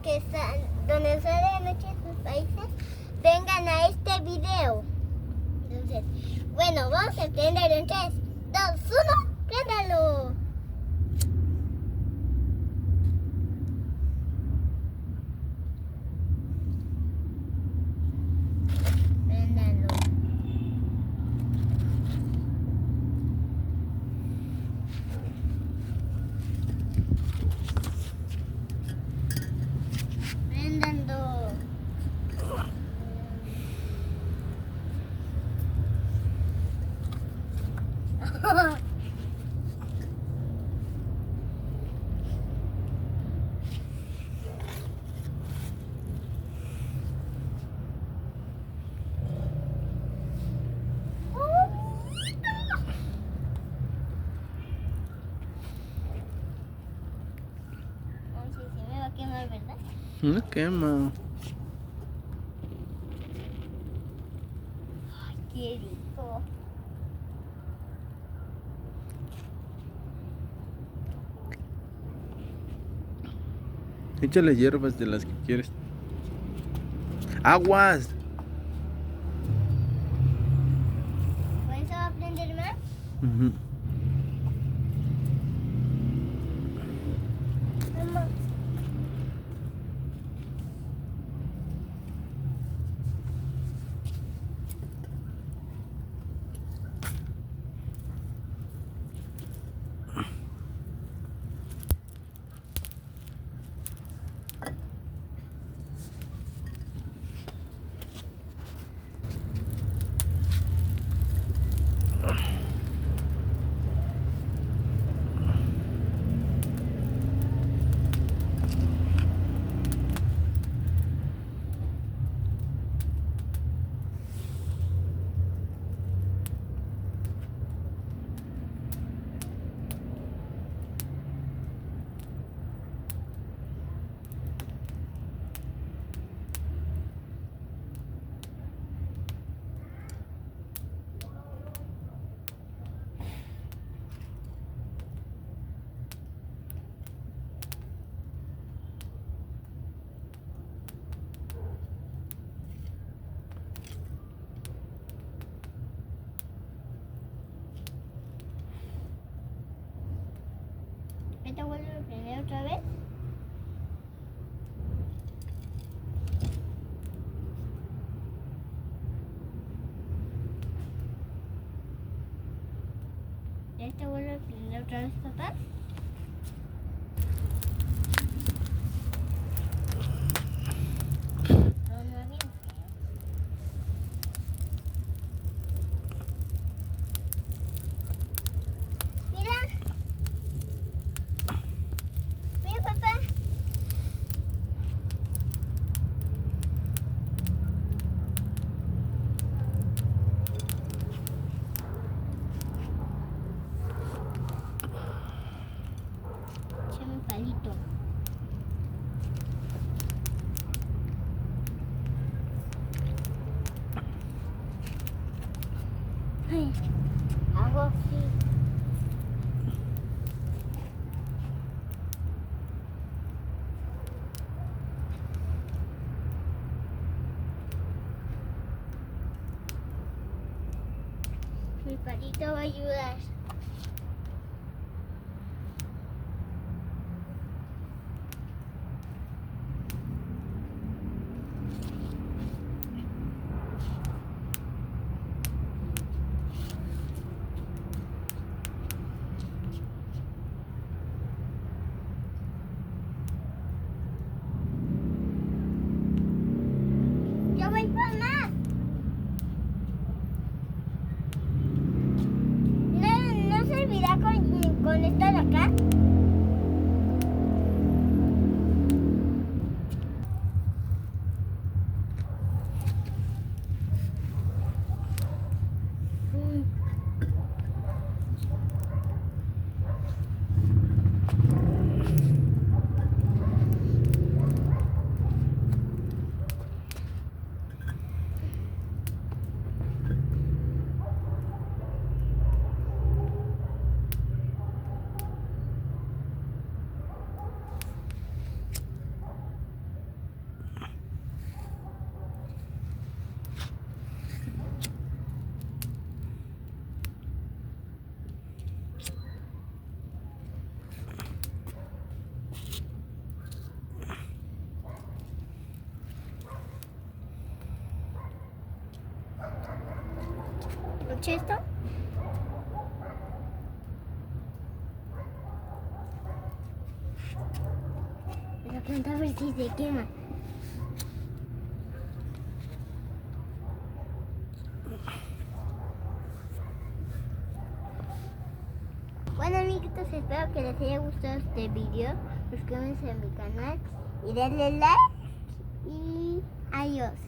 que donde sale Noche en sus países, vengan a este video. Entonces, bueno, vamos a emprender en 3, 2, 1, ¡préndalo! Préndalo. Préndalo. Sí, me va a quemar, ¿verdad? No quema. Ay, qué rico. Échale hierbas de las que quieres. ¡Aguas! ¿Con eso va a prender más? Ujú. Mamá. ¿Esta vuelve a prender otra vez? ¿Esta vuelve a prender otra vez, papá? No, no, bien feo. Mira. Mira, papá. Échame un palito. Ay, hago así. Mi palito va a ayudar. Yo voy por más. No, no mucho esto? La planta a ver si se quema. Bueno amiguitos, espero que les haya gustado este video. Suscríbanse a mi canal y denle like. Y adiós.